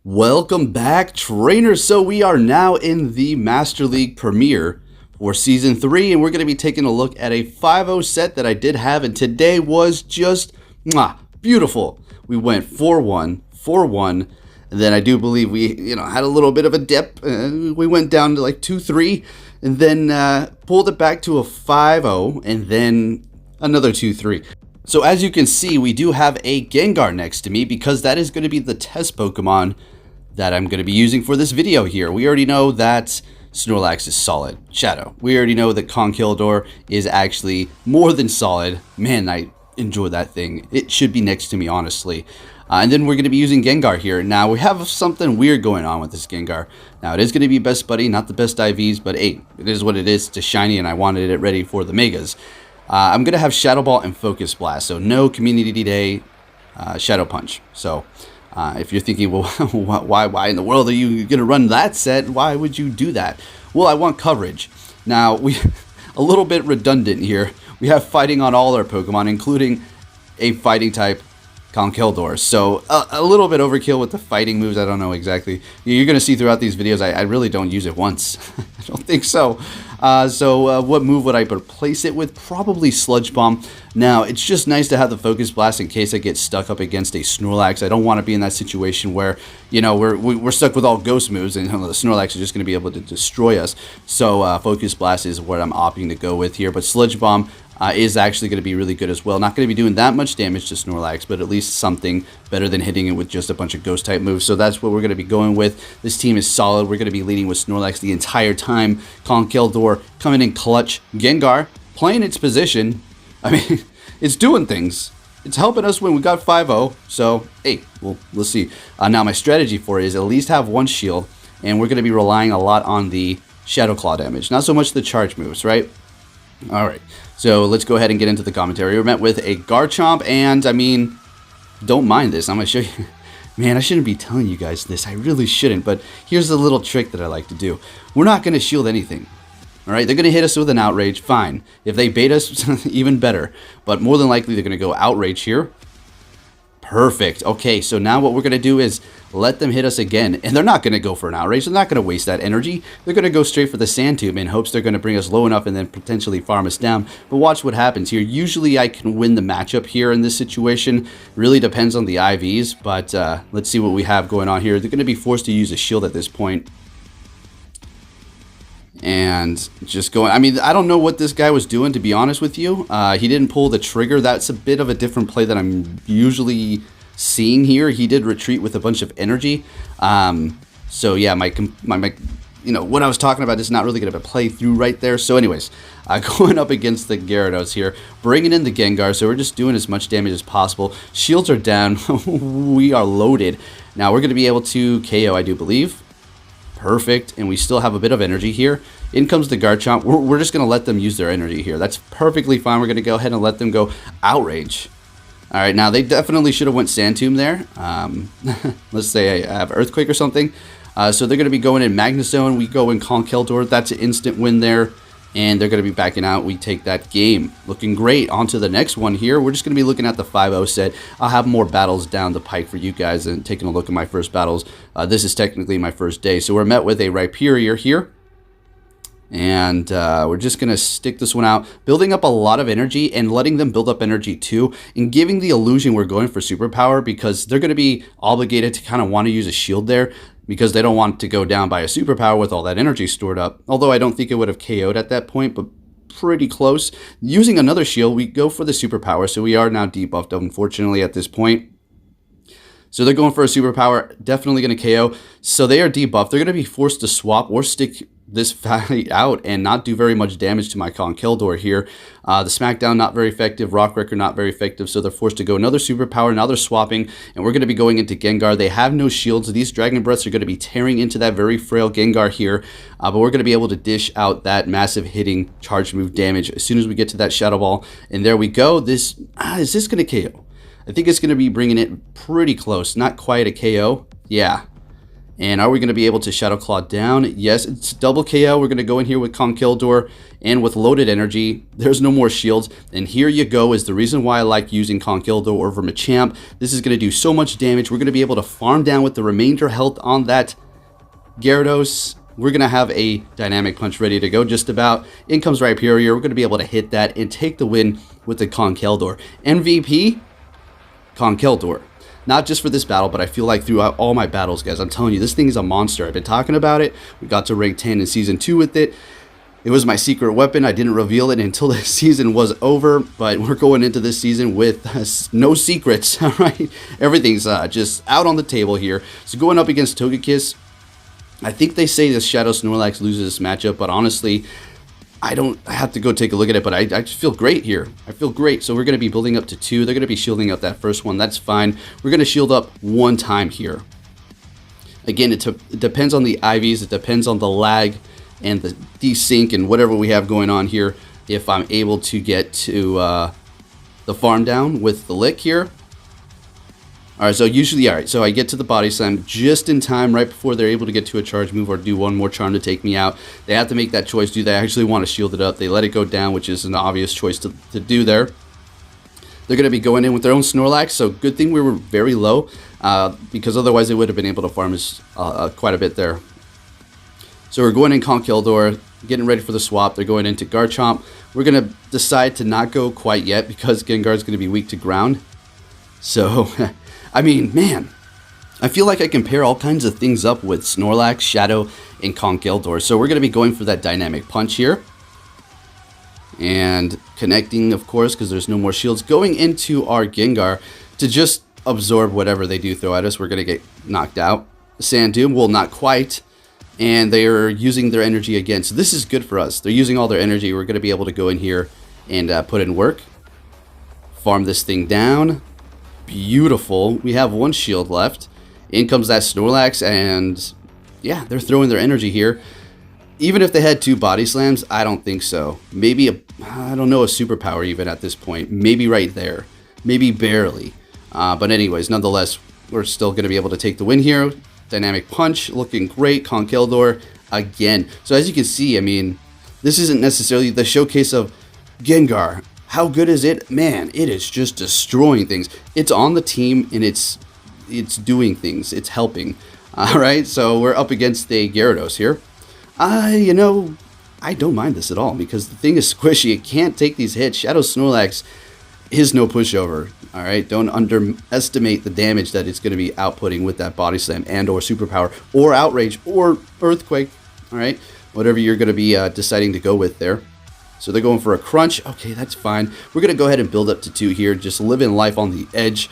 Welcome back, trainers. So we are now in the Master League Premier for Season 3, and we're going to be taking a look at a 5-0 set that I did have, and today was just beautiful. We went 4-1, 4-1, and then I do believe we had a little bit of a dip. We went down to like 2-3, and then pulled it back to a 5-0, and then another 2-3. So as you can see, we do have a Gengar next to me because that is going to be the test Pokemon that I'm going to be using for this video here. We already know that Snorlax is solid. Shadow. We already know that Conkeldurr is actually more than solid. Man, I enjoy that thing. It should be next to me, honestly. And then we're going to be using Gengar here. Now, we have something weird going on with this Gengar. Now, it is going to be best buddy, not the best IVs, but hey, it is what it is. It's a shiny, and I wanted it ready for the Megas. I'm going to have Shadow Ball and Focus Blast, so no Community Day Shadow Punch. So if you're thinking, well, why in the world are you going to run that set? Why would you do that? Well, I want coverage. Now, we a little bit redundant here. We have fighting on all our Pokemon, including a fighting type Conkeldurr. So a little bit overkill with the fighting moves. I don't know exactly. You're going to see throughout these videos, I really don't use it once. I don't think so. What move would I replace it with? Probably Sludge Bomb. Now, it's just nice to have the Focus Blast in case I get stuck up against a Snorlax. I don't want to be in that situation where, we're stuck with all ghost moves and the Snorlax is just going to be able to destroy us. So Focus Blast is what I'm opting to go with here. But Sludge Bomb is actually going to be really good as well. Not going to be doing that much damage to Snorlax, but at least something better than hitting it with just a bunch of ghost type moves. So that's what we're going to be going with. This team is solid. We're going to be leading with Snorlax the entire time. Conkeldurr coming in clutch. Gengar playing its position. I mean, it's doing things. It's helping us when we got 5-0. So, hey, well, let's see. Now, my strategy for it is at least have one shield, and we're going to be relying a lot on the Shadow Claw damage. Not so much the charge moves, right? All right, so let's go ahead and get into the commentary. We're met with a Garchomp, and I mean, don't mind this. I'm going to show you. Man, I shouldn't be telling you guys this. I really shouldn't, but here's a little trick that I like to do. We're not going to shield anything. All right, they're going to hit us with an Outrage. Fine. If they bait us, even better. But more than likely, they're going to go Outrage here. Perfect. Okay, so now what we're going to do is let them hit us again. And they're not going to go for an Outrage. They're not going to waste that energy. They're going to go straight for the Sand Tomb in hopes they're going to bring us low enough and then potentially farm us down. But watch what happens here. Usually I can win the matchup here in this situation. Really depends on the IVs. But let's see what we have going on here. They're going to be forced to use a shield at this point. And just going, I mean, I don't know what this guy was doing, to be honest with you. He didn't pull the trigger. That's a bit of a different play that I'm usually seeing here. He did retreat with a bunch of energy. So yeah, my what I was talking about is not really going to play through right there. So anyways, going up against the Gyarados here, bringing in the Gengar. So we're just doing as much damage as possible. Shields are down. We are loaded. Now we're going to be able to KO, I do believe. Perfect, and we still have a bit of energy here. In comes the Garchomp. We're just going to let them use their energy here. That's perfectly fine. We're going to go ahead and let them go Outrage. All right, now they definitely should have went Sand Tomb there. Let's say I have Earthquake or something. So they're going to be going in Magnezone. We go in Conkeldurr. That's an instant win there. And they're going to be backing out. We take that game. Looking great. On to the next one here. We're just going to be looking at the 5-0 set. I'll have more battles down the pike for you guys and taking a look at my first battles. This is technically my first day. So we're met with a Rhyperior here. And we're just going to stick this one out. Building up a lot of energy and letting them build up energy too. And giving the illusion we're going for superpower because they're going to be obligated to kind of want to use a shield there. Because they don't want to go down by a superpower with all that energy stored up. Although I don't think it would have KO'd at that point, but pretty close. Using another shield, we go for the superpower, so we are now debuffed, unfortunately, at this point. So they're going for a superpower, definitely going to KO. So they are debuffed. They're going to be forced to swap or stick this fight out and not do very much damage to my Conkeldurr here. The Smackdown, not very effective. Rock Wrecker, not very effective. So they're forced to go another superpower. Now they're swapping, and we're going to be going into Gengar. They have no shields. These Dragon Breaths are going to be tearing into that very frail Gengar here. But we're going to be able to dish out that massive hitting charge move damage as soon as we get to that Shadow Ball. And there we go. Is this going to KO? I think it's going to be bringing it pretty close. Not quite a KO. Yeah. And are we going to be able to Shadow Claw down? Yes, it's double KO. We're going to go in here with Conkeldurr and with loaded energy. There's no more shields. And here you go is the reason why I like using Conkeldurr over Machamp. This is going to do so much damage. We're going to be able to farm down with the remainder health on that Gyarados. We're going to have a Dynamic Punch ready to go just about. In comes Rhyperior. We're going to be able to hit that and take the win with the Conkeldurr. MVP, Conkeldurr. Not just for this battle, but I feel like throughout all my battles, guys, I'm telling you, this thing is a monster. I've been talking about it. We got to rank 10 in Season 2 with it. It was my secret weapon. I didn't reveal it until the season was over, but we're going into this season with no secrets, all right? Everything's just out on the table here. So going up against Togekiss, I think they say the Shadow Snorlax loses this matchup, but honestly, I have to go take a look at it, but I just feel great here. I feel great. So we're going to be building up to 2. They're going to be shielding up that first one. That's fine. We're going to shield up 1 time here. Again, it depends on the IVs. It depends on the lag and the desync and whatever we have going on here. If I'm able to get to the farm down with the lick here. All right, so usually, all right, so I get to the body slam just in time, right before they're able to get to a charge move or do one more charm to take me out. They have to make that choice. Do they actually want to shield it up? They let it go down, which is an obvious choice to do there. They're going to be going in with their own Snorlax, so good thing we were very low, because otherwise they would have been able to farm us quite a bit there. So we're going in Conkeldurr, getting ready for the swap. They're going into Garchomp. We're going to decide to not go quite yet because Gengar is going to be weak to ground. So... I mean, man, I feel like I can pair all kinds of things up with Snorlax, Shadow, and Conkeldurr. So we're going to be going for that Dynamic Punch here. And connecting, of course, because there's no more shields. Going into our Gengar to just absorb whatever they do throw at us. We're going to get knocked out. Sand Doom, well, not quite. And they are using their energy again. So this is good for us. They're using all their energy. We're going to be able to go in here and put in work. Farm this thing down. Beautiful. We have 1 shield left. In comes that Snorlax, and yeah, they're throwing their energy here. Even if they had 2 body slams, I don't think so. Maybe I don't know, a superpower even at this point. Maybe right there. Maybe barely. But anyways, nonetheless, we're still going to be able to take the win here. Dynamic Punch, looking great. Conkeldurr again. So as you can see, I mean, this isn't necessarily the showcase of Gengar. How good is it? Man, it is just destroying things. It's on the team, and it's doing things. It's helping. All right, so we're up against a Gyarados here. You know, I don't mind this at all because the thing is squishy. It can't take these hits. Shadow Snorlax is no pushover. All right, don't underestimate the damage that it's going to be outputting with that body slam and or superpower or outrage or earthquake. All right, whatever you're going to be deciding to go with there. So they're going for a crunch. Okay, that's fine. We're going to go ahead and build up to 2 here. Just living life on the edge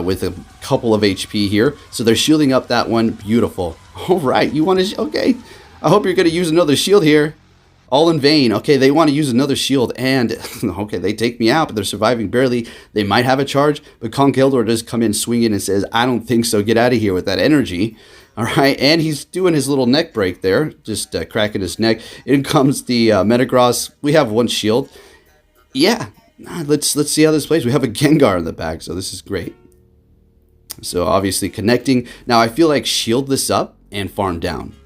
with a couple of HP here. So they're shielding up that one. Beautiful. All right, you want to... Okay, I hope you're going to use another shield here. All in vain. Okay, they want to use another shield. And, okay, they take me out, but they're surviving barely. They might have a charge, but Conkeldurr does come in swinging and says, I don't think so. Get out of here with that energy. All right, and he's doing his little neck break there, just cracking his neck. In comes the Metagross. We have 1 shield. Yeah, let's see how this plays. We have a Gengar in the back, so this is great. So obviously connecting. Now I feel like shield this up and farm down.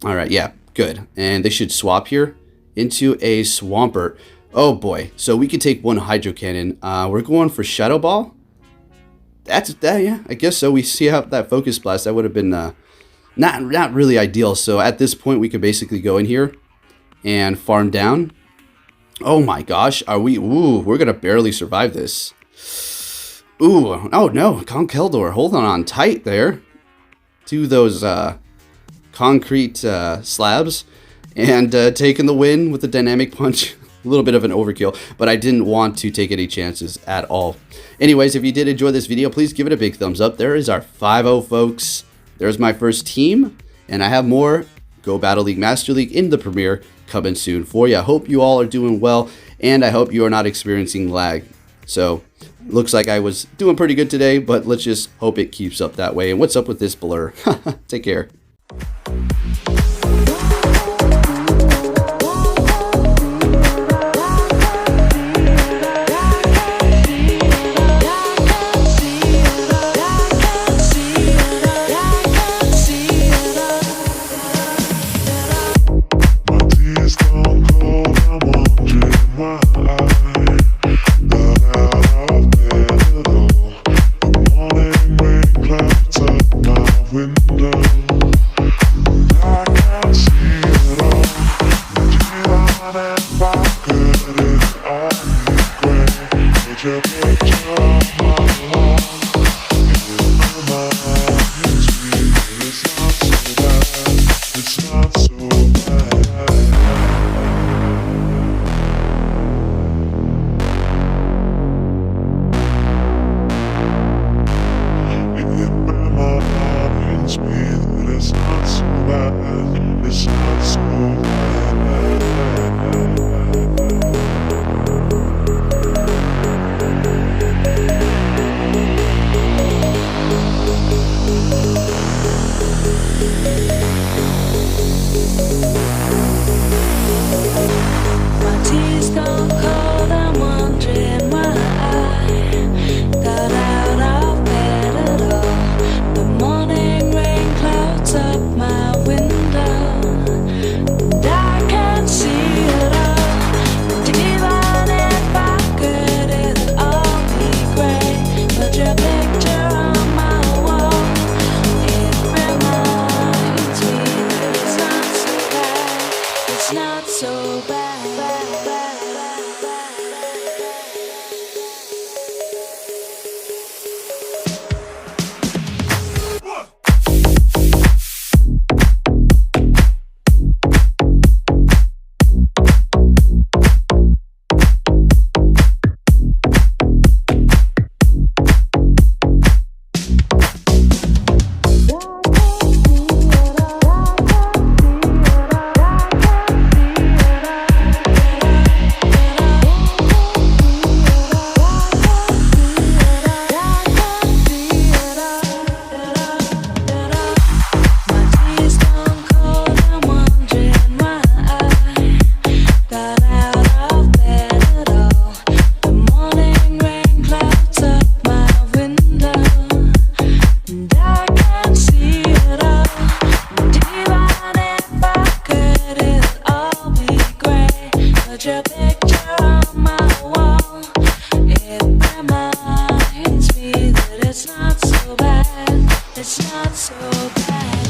All right, yeah, good. And they should swap here into a Swampert. Oh boy, so we could take 1 Hydro Cannon. We're going for Shadow Ball. That's that, yeah. I guess so. We see how that Focus Blast, that would have been not really ideal. So at this point, we could basically go in here and farm down. Oh my gosh, are we? Ooh, we're gonna barely survive this. Ooh, oh no, Conkeldurr, holding on tight there to those concrete slabs and taking the win with the Dynamic Punch. A little bit of an overkill, but I didn't want to take any chances at all. Anyways, if you did enjoy this video, please give it a big thumbs up. There is our 5-0, folks. There's my first team, and I have more Go Battle League Master League in the Premier coming soon for you. I hope you all are doing well, and I hope you are not experiencing lag. So, looks like I was doing pretty good today, but let's just hope it keeps up that way. And what's up with this blur? Take care. it's not so bad.